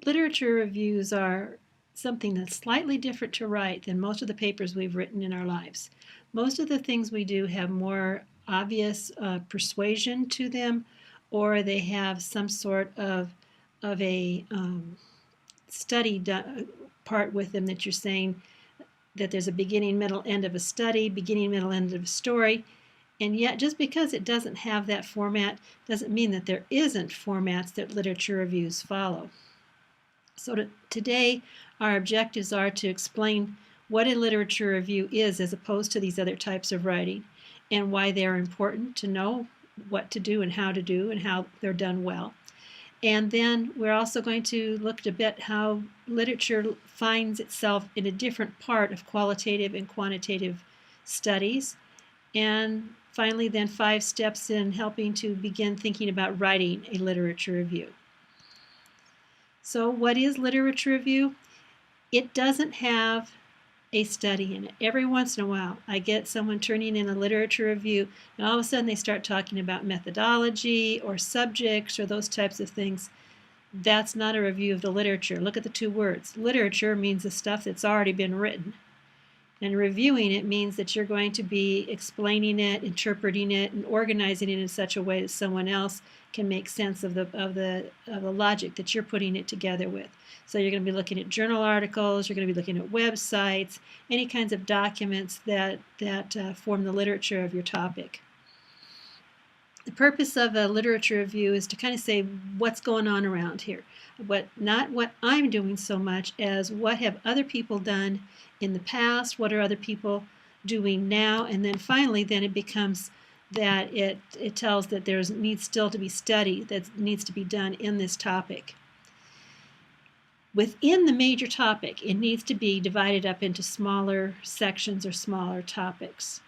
Literature reviews are something that's slightly different to write than most of the papers we've written in our lives. Most of the things we do have more obvious persuasion to them, or they have some sort of a study part with them that you're saying that there's a beginning, middle, end of a study, beginning, middle, end of a story. And yet, just because it doesn't have that format doesn't mean that there isn't formats that literature reviews follow. So today, our objectives are to explain what a literature review is as opposed to these other types of writing, and why they're important to know what to do and how they're done well. And then we're also going to look at a bit how literature finds itself in a different part of qualitative and quantitative studies. And finally, then 5 steps in helping to begin thinking about writing a literature review. So what is literature review? It doesn't have a study in it. Every once in a while, I get someone turning in a literature review, and all of a sudden they start talking about methodology or subjects or those types of things. That's not a review of the literature. Look at the 2 words. Literature means the stuff that's already been written. And reviewing it means that you're going to be explaining it, interpreting it, and organizing it in such a way that someone else can make sense of the logic that you're putting it together with. So you're going to be looking at journal articles, you're going to be looking at websites, any kinds of documents that form the literature of your topic. The purpose of a literature review is to kind of say what's going on around here. Not what I'm doing so much as what have other people done in the past, what are other people doing now, and then finally it becomes that it tells that there needs still to be study that needs to be done in this topic. Within the major topic, it needs to be divided up into smaller sections or smaller topics.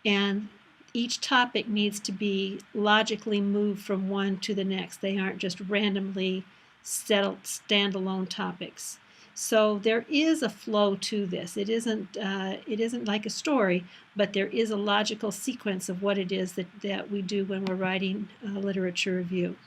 And each topic needs to be logically moved from one to the next. They aren't just randomly settled standalone topics. So there is a flow to this. It isn't like a story, but there is a logical sequence of what it is that we do when we're writing a literature review.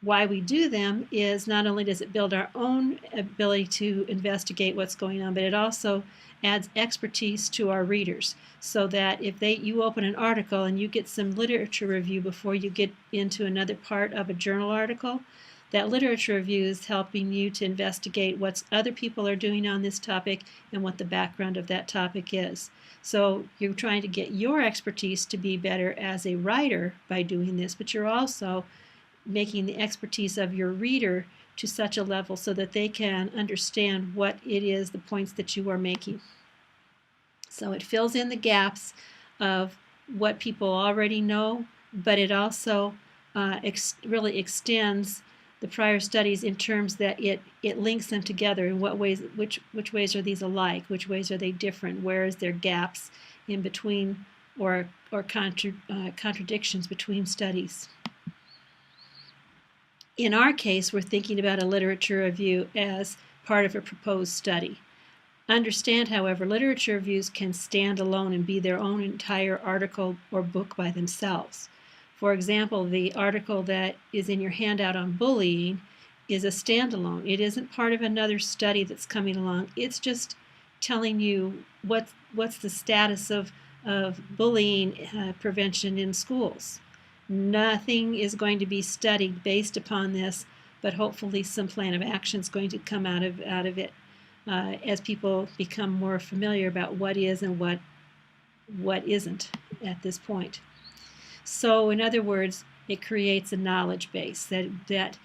Why we do them is not only does it build our own ability to investigate what's going on, but it also adds expertise to our readers, so that if you open an article and you get some literature review before you get into another part of a journal article, that literature review is helping you to investigate what other people are doing on this topic and what the background of that topic is. So you're trying to get your expertise to be better as a writer by doing this, but you're also making the expertise of your reader to such a level so that they can understand what it is, the points that you are making. So it fills in the gaps of what people already know, but it also really extends the prior studies in terms that it links them together in what ways, which ways are these alike, which ways are they different, where is there gaps in between or contradictions between studies. In our case, we're thinking about a literature review as part of a proposed study. Understand, however, literature reviews can stand alone and be their own entire article or book by themselves. For example, the article that is in your handout on bullying is a standalone. It isn't part of another study that's coming along. It's just telling you what's the status of bullying prevention in schools. Nothing is going to be studied based upon this, but hopefully some plan of action is going to come out of it as people become more familiar about what is and what isn't at this point. So in other words, it creates a knowledge base that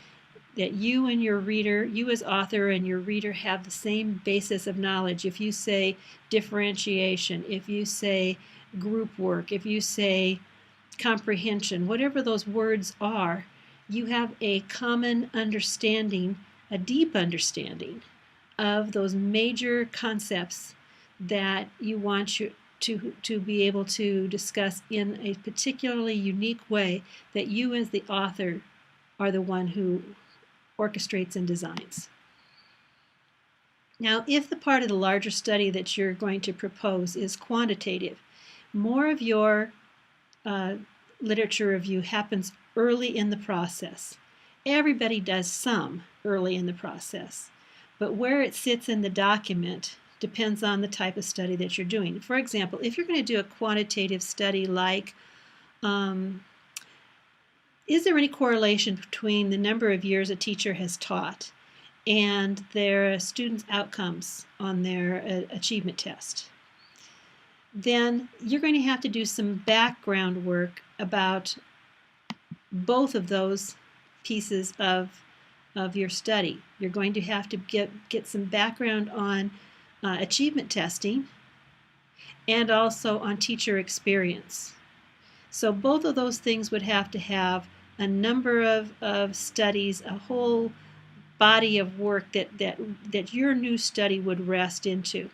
you and your reader, you as author and your reader have the same basis of knowledge. If you say differentiation, if you say group work, if you say comprehension, whatever those words are, you have a common understanding, a deep understanding of those major concepts that you want to be able to discuss in a particularly unique way that you as the author are the one who orchestrates and designs. Now, if the part of the larger study that you're going to propose is quantitative, more of your literature review happens early in the process. Everybody does some early in the process, but where it sits in the document depends on the type of study that you're doing. For example, if you're going to do a quantitative study like is there any correlation between the number of years a teacher has taught and their students' outcomes on their achievement test? Then you're going to have to do some background work about both of those pieces of your study. You're going to have to get some background on achievement testing and also on teacher experience. So both of those things would have to have a number of studies, a whole body of work that your new study would rest into.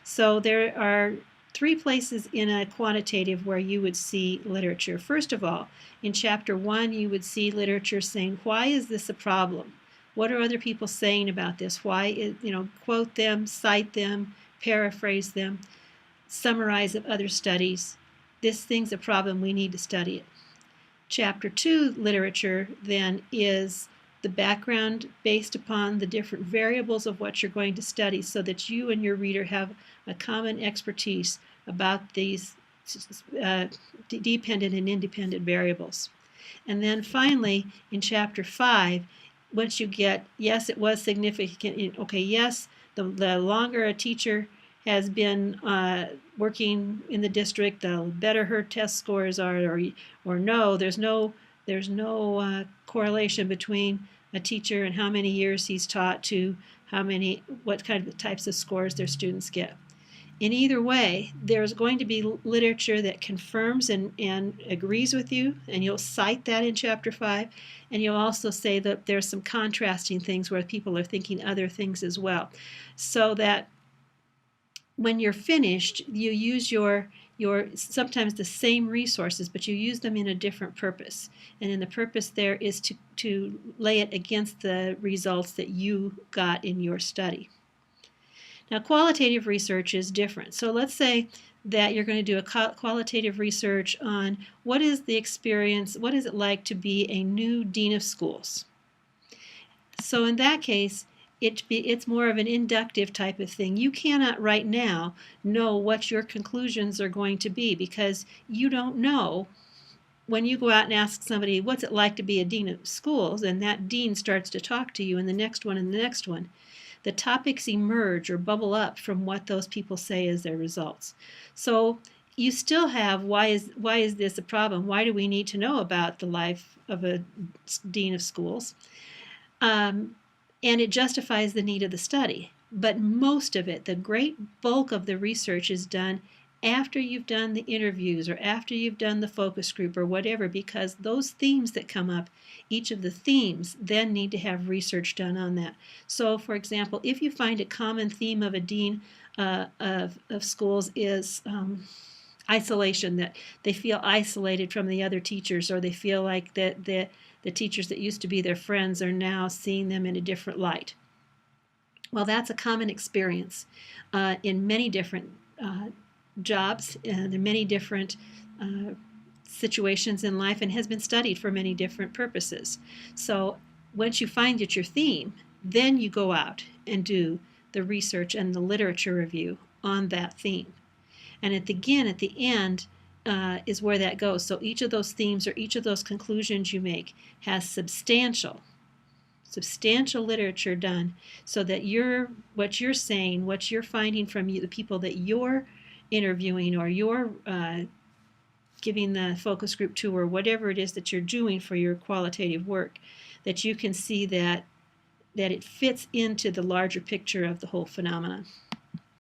So there are 3 places in a quantitative where you would see literature. First of all, in chapter 1, you would see literature saying, why is this a problem? What are other people saying about this? Why, quote them, cite them, paraphrase them, summarize of other studies. This thing's a problem, we need to study it. Chapter 2 literature then is the background based upon the different variables of what you're going to study so that you and your reader have a common expertise about these dependent and independent variables. And then finally, in chapter 5, once you get, yes, it was significant, okay, yes, the longer a teacher has been working in the district, the better her test scores are, or no, there's no correlation between a teacher and how many years he's taught to what kind of types of scores their students get. In either way, there's going to be literature that confirms and agrees with you, and you'll cite that in chapter 5, and you'll also say that there's some contrasting things where people are thinking other things as well, so that when you're finished, you use your sometimes the same resources, but you use them in a different purpose. And then the purpose there is to lay it against the results that you got in your study. Now, qualitative research is different. So let's say that you're going to do a qualitative research on what is the experience, what is it like to be a new dean of schools. So in that case, it's more of an inductive type of thing. You cannot right now know what your conclusions are going to be because you don't know when you go out and ask somebody, what's it like to be a dean of schools, and that dean starts to talk to you and the next one and the next one. The topics emerge or bubble up from what those people say as their results. So you still have, why is this a problem? Why do we need to know about the life of a dean of schools? And it justifies the need of the study. But most of it, the great bulk of the research is done after you've done the interviews or after you've done the focus group or whatever, because those themes that come up, each of the themes then need to have research done on that. So, for example, if you find a common theme of a dean of schools is isolation, that they feel isolated from the other teachers, or they feel like that the teachers that used to be their friends are now seeing them in a different light. Well, that's a common experience in many different jobs and in many different situations in life, and has been studied for many different purposes. So once you find it's your theme, then you go out and do the research and the literature review on that theme. And at the end, is where that goes. So each of those themes or each of those conclusions you make has substantial literature done, so that what you're saying, what you're finding from the people that you're interviewing or you're giving the focus group to, or whatever it is that you're doing for your qualitative work, that you can see that it fits into the larger picture of the whole phenomenon.